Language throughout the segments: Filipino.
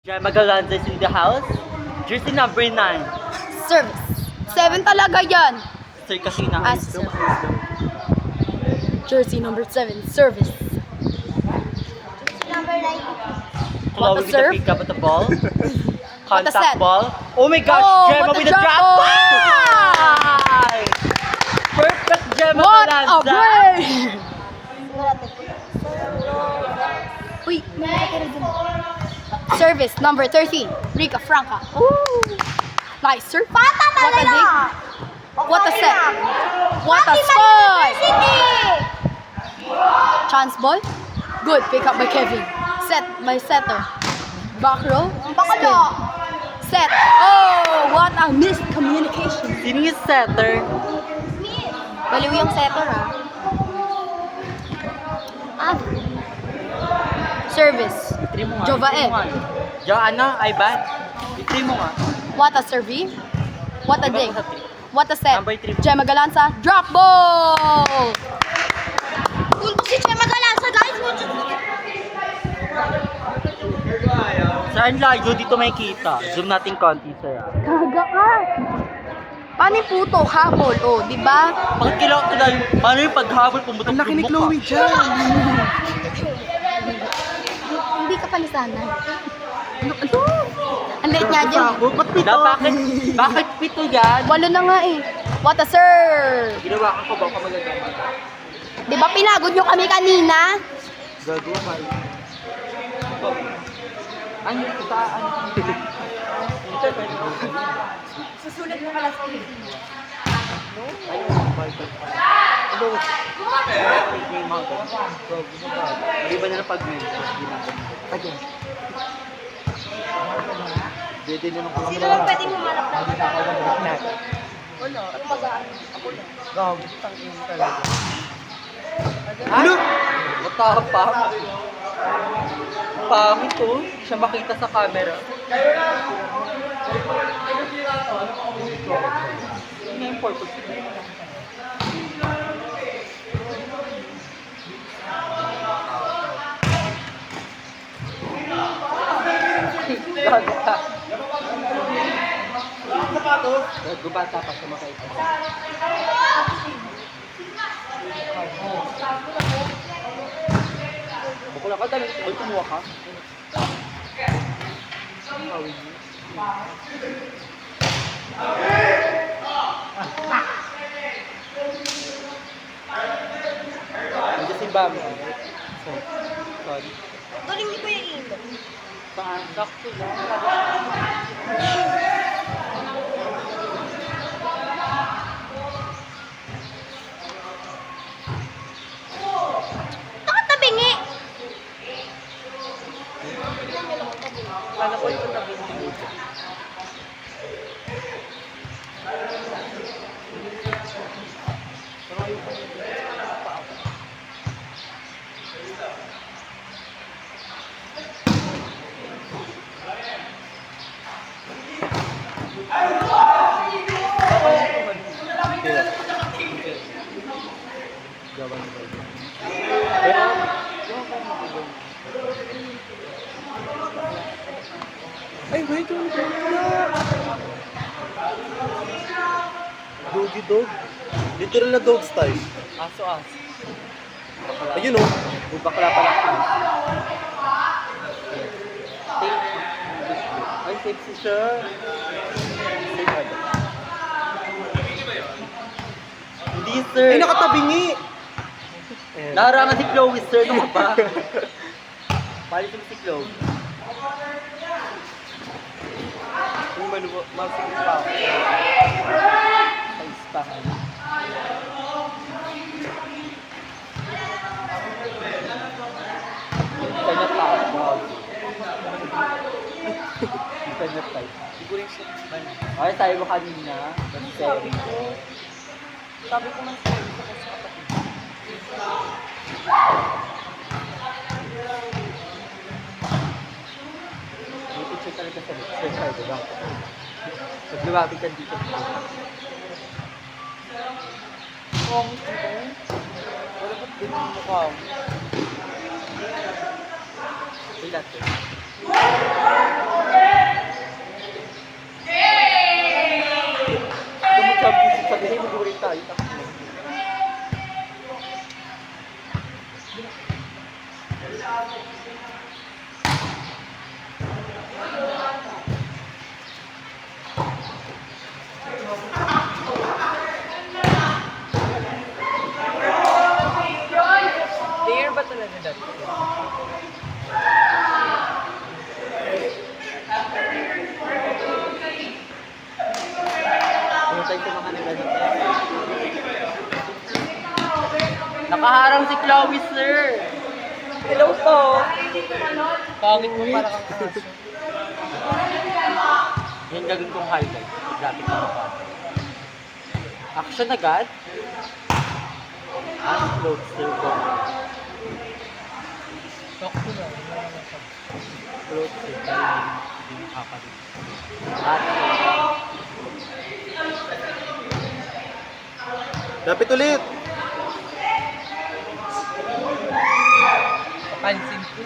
Gemma Galantes in the house. Jersey number 9. Service. 7 talaga yan. Sir, kasi As jersey number 7. Service. Number 9. Chloe What a with serve. the pick up at the ball. What a Contact set. ball. Oh my gosh, Oh, Gemma what a with the drop drop ball. ball! Perfect Gemma What a Galantes. break! Uy, may nakatira dun. Service number 13. Rica Franca. Ooh. Nice serve. Pata What a dig. talaga. What a set. What a spot. University. Chance ball. Good pick up by Kevin. Set by setter. Back row. Bakalo. Set. Oh, what a missed communication. Sino yung setter? Baliw yung setter ah. Service. Itri mo nga. Jovael. Joanna, Ivan. Itri mo nga. What a serve. What a Iba dig. ko sa three. What a set. Number 3. Gemma Galanza. Drop ball. Kung si Chema Galanza, guys. Saan layo dito may kita? Zoom natin konti, sir. Kaga ka. Paano yung puto? Habol. Oh, di ba? Bakit kailangan ko dahil, paano yung paghabol pumutok Ang laki ni yung Chloe mukha? dyan. Hindi ka palisanan. Ano? Ang late nga dyan. Ako, ba't pito? Bakit pito yan? 8 na nga eh. What a serve. Ginawa ko baka magagama. Di ba pinagod nyo kami kanina? Gagawa ba? Ano yung kita? Ano? Susulit mo ka lang sa Ano? Iba na lang pag-mail. Again. Dede na lang Sino bang pwedeng humanap ng Wala. Ako na. Gago, tangin talaga. Ano? Matapang. Pangit to. Siya makita sa camera. Ano yung purpose? Gago ka. Gago bata pa sa makita. Bukula ka dahil may kumuha ka. Nandiyan si Bami. Sorry. Tuloy niyo po yung ilo. Saan? Sakto lang. Nakatabingi. Kala ko ito na binigay. Ay, wait, wait, Doggy dog. Literal na dog style. Aso as. Ayun o. Bakla pala. Ay, sexy siya. Hindi, sir. Ay, nakatabingi. Nakarangan si Chloe, sir. Ano ba? Palit si Chloe. Yung masikip pa ako. Sa istahan. Kanya tao. Kanya tayo. Siguro yung Okay, tayo mo kanina. Sabi ko. sabi ko man sa kapatid. May picture talaga sa lips. Sir, tayo ba? Pag lumapit ka dito. Wala ba't ganyan yung mukha mo? Ilat. Nakaharang si Chloe, sir. Hello po. Pangit mo para kang kaso. Yan gagawin kong highlight. Graphic na mukha. Action agad. Unload, sir. Talk to na. Upload, sir. Dahil hindi nakakalit. At, Lapit ulit. Pansin ko.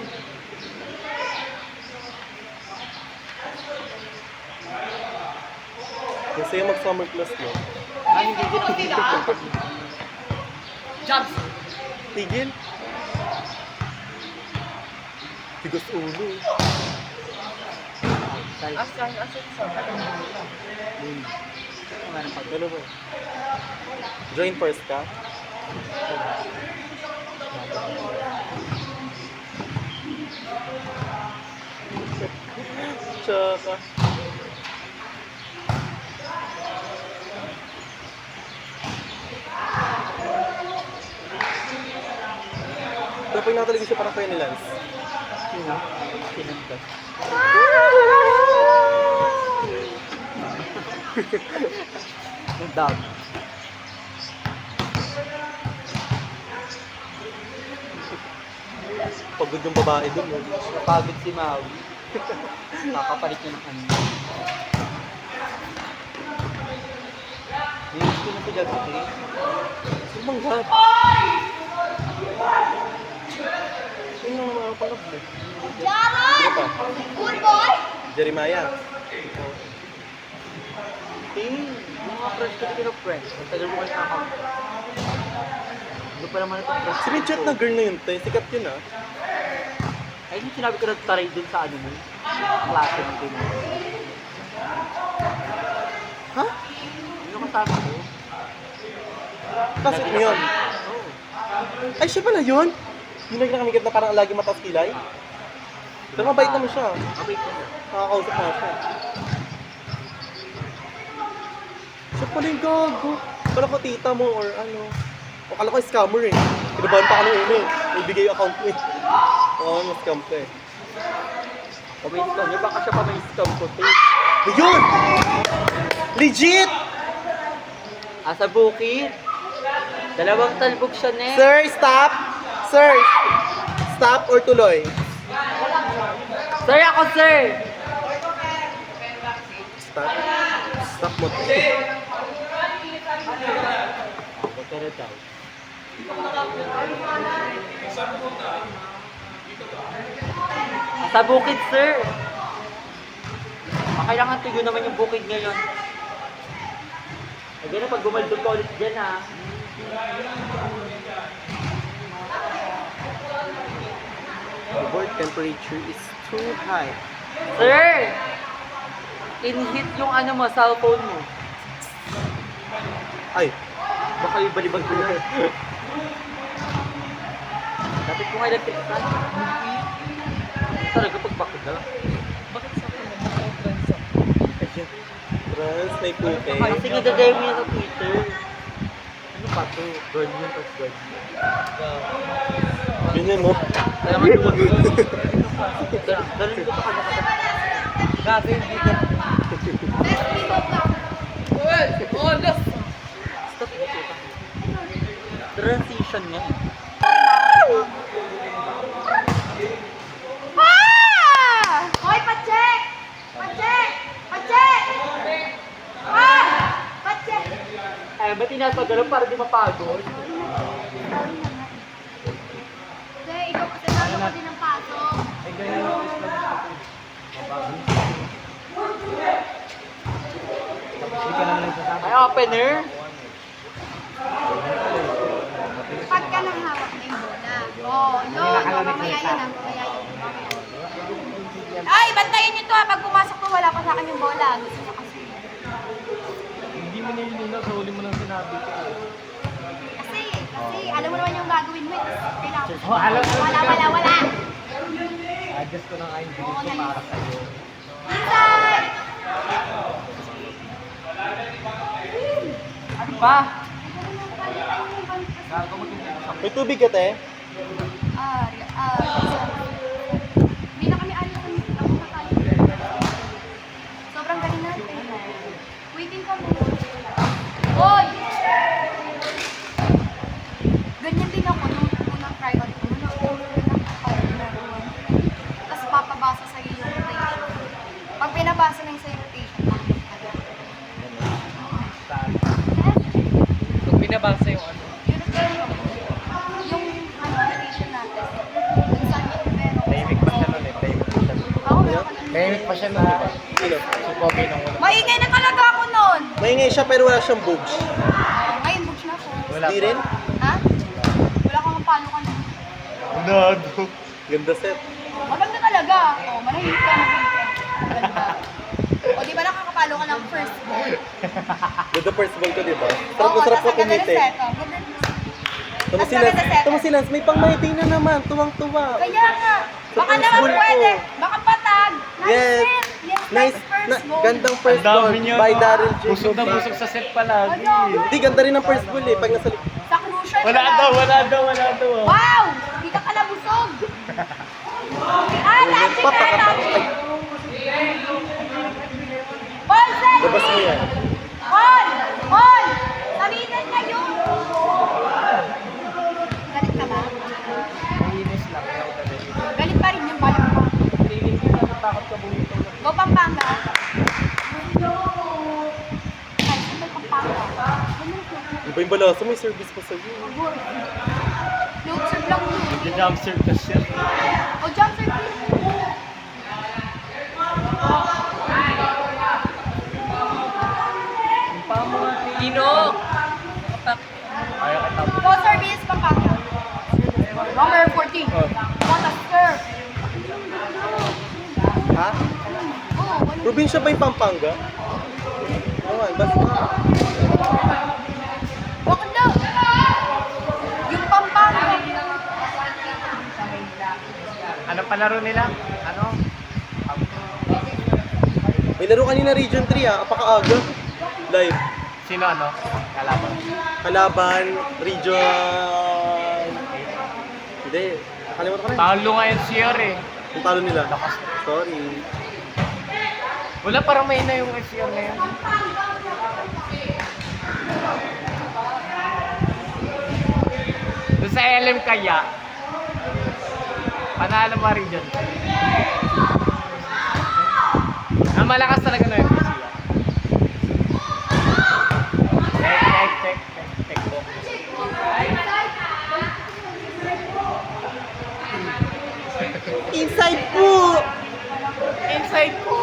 Kasi mag-summer class mo. hindi din ang tigil. Jobs. Tigil. Tigas ulo. Asan sa? Ano ba? Join first ka? Tsaka. Pero pag nakatalaga siya parang kayo ni Lance. Sino? Sinundan. Yung dog. Pagod yung babae dun. No? Napagod si Maui. Kakapalit niya ng ano. Nilinis ko na si Gabby. Sumang gab. Sino ang mga pangab mo? Jaro! Sino pa? Good boy! Jeremiah. Yung mga friends ko din friends. Ang tagal mo kayo nakakam. Ano pa naman itong friends? Sinidchat na girl na yun, te. Sikat yun ah. Ay, yung sinabi ko na taray dun sa ano mo. Klase ng pinag. Ha? Ano kasama ko? Classic mo yun. Oo. Ay, siya pala yun? Yung nagkakamikat na parang lagi mataas kilay? Pero mabait naman siya. Mabait ko na. Nakakausap na siya. Siya pala yung gago. Kala ko tita mo or ano. O kala ko scammer eh. Kinabahan pa ka nung una eh. May bigay yung account mo eh. Oo, mas-scam ka eh. Mabait ko niya. Baka siya pa may scam ko. Ayun! Legit! Asa bukid. Dalawang talbog siya, ne. Sir, stop! Sir! Stop or tuloy? Sir, ako, sir! Stop. Stop mo. Ako, pero daw. Asa bukid, sir? Kailangan tuyo naman yung bukid ngayon. Again na, pag gumaldog ka ulit dyan, ha? The board temperature is too high. Sir! In-hit yung ano mo, cellphone mo. Ay, Baka yung balibag ko na. Dapat kung electric fan. Talaga pag bakit na. Bakit sa akin mo? Friends ako. ayan. Trans, may puke. Kasi nadadaya mo yan sa Twitter. Ano pa to? Girl yun, tapos girl yun. Ganyan mo. Kaya nga luwag ko. Dalhin ko sa kanya kasi. Dati hindi ka. Stop mo ito. Transition nga. Hoy, pacheck! Pacheck! Pacheck! Ah! Pacheck! Ay, ba't tinatagalan para di mapagod? Hindi, ikaw kasi nalo ko din ng pasok. Ay, ganyan ako. Hindi ka naman nagsasabi. Ay, opener. Pagka nang hawak na yung bola. Oh, yun. Oh, mamaya yun ah. Mamaya yun. Ay, bantayan niyo to ah. Pag pumasok to, wala pa sa akin yung bola. Gusto niya kasi. Hindi mo nililinaw sa huli mo nang sinabi ko. Kasi, alam mo naman yung gagawin mo. Kailangan. Oh, alam ko. Wala. Adjust ko ng ID ko para sa'yo. Inside! Ano ba? Gago mo tingin sa May tubig ka, te? Hindi na kami alis kami. Ako matalo. Sobrang galing natin. Waiting kami. Hoy! Ganyan din ako nung unang try out ko. Tapos papabasa sa'yo yung rotation. Pag pinabasa na yung sa'yo rotation, Pag binabasa yung ano. yung rotation, yung rotation natin. Kung saan yung numero. Tahimik pa siya nun eh. Tahimik pa siya nun. Ako, meron ka na. Tahimik pa siya nun, di ba? Sino? Si Poppy nung una. Maingay na talaga ako nun! Maingay siya pero wala siyang boobs. Ngayon, books na ako. Wala Di pa. rin? Ha? Wala kang palo ka na. Nado. Ganda set. Maganda talaga. O, manahimik ka, manahimik ka. Ganda. O, di ba nakakapalo ka ng first ball? Ganda first ball ko, di ba? Sarap Oo, na sarap tas ko ang ganda ng kumite. set. O, ganda ng set. Tama Tas sila, maganda set. tama sila. May pang-mighty na naman. Tuwang-tuwa. Kaya nga. Sa Baka first naman ball ko. pwede. Baka patag. Nice Yes. set. Yes, Nice. first ball. Gandang first Ang ball dami niya, by no? Daryl J. Busog na busog sa set palagi. Hindi, ganda rin ang first ball eh. Pag nasa likod. Sa crucial Wala ka daw, lang. wala daw, wala daw. oh. Wow! Hindi ka kalabusog. Touch it, touch it. Paul, set. Labas mo yan. Paul! Paul! Sabihin kayo! Galit ka ba? Linis lang. Ayaw ka din. Galit pa rin yung balang mo. Hindi ka natatakot ka bumito. Go Pampanga. Ay, saan Pampanga? Iba yung balasa, may service pa sa'yo. Float serve lang yun. Nag-jump serve ka siya. O, jump serve din. Yung pa mo nga, Tino! Ayaw ka tapos. Go service Pampanga. Number 14. Oh. What a serve. Ha? Oh, wala. Probinsya ba yung Pampanga? Naman, basta. Bakit daw? Yung Pampanga. Ano palaro nila? Ano? May laro kanina Region 3 ah, apakaaga. Live. Sino ano? Kalaban. Kalaban, Region... Hindi, nakalimutan ko rin. Talo ngayon CR eh. Ang talo nila. Sorry. Wala, parang may na yung CR ngayon. Doon sa LM kaya, panalo pa rin dyan. Ang malakas talaga na yung CR. Check po. Inside po! Inside po!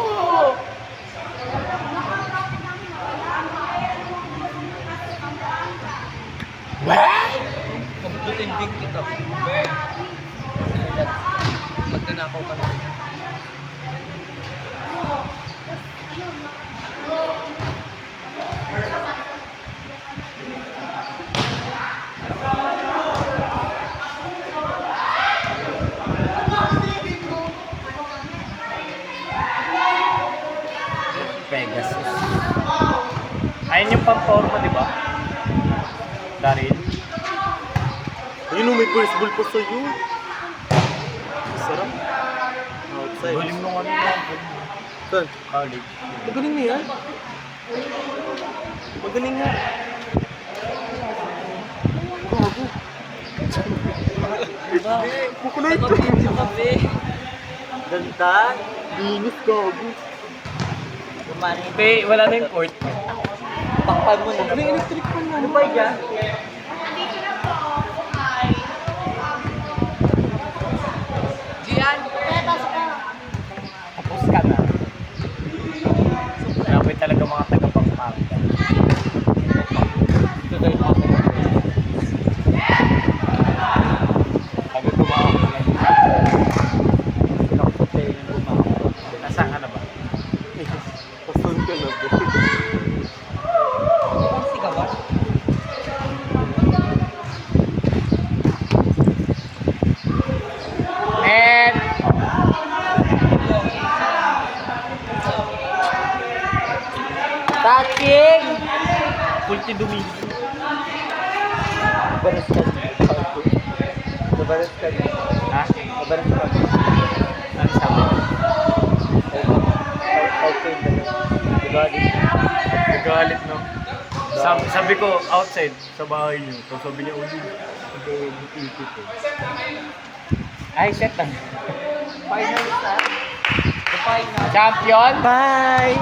Kabutinding kita. Magdanakaw ka na. Pegasus. Ayun yung pang-forma, di ba? Daryl. Ayun o, may first ball pa sa'yo. Sarap. Outside. Galing nung ano na. Saan? College. Magaling na yan. Magaling nga. Gago. Diba? Kukulay ito. Ganda. Linis, gago. Kumanin. Hindi, wala na yung court. Pakpag mo na. May electric fan na. Ano ba yan? Gian! Tapos ka na. Grabe talaga mga taga-Pampanga. Sabi ko ba ako lang. Nasaan ka na ba? Pasan ka na ba? Pansi ka ba? And Touching! Pulti Domingo. Baris ka. Mabalas ka din. Ha? Mabalas ka din. Ano sabi ko? Outside na lang. Diba? Nagalit, no? Sabi ko, outside, sa bahay niyo. Tapos sabi niya, ulit. Hindi, butipit eh. Ay, shit lang. Final na. The final. Champion! Bye!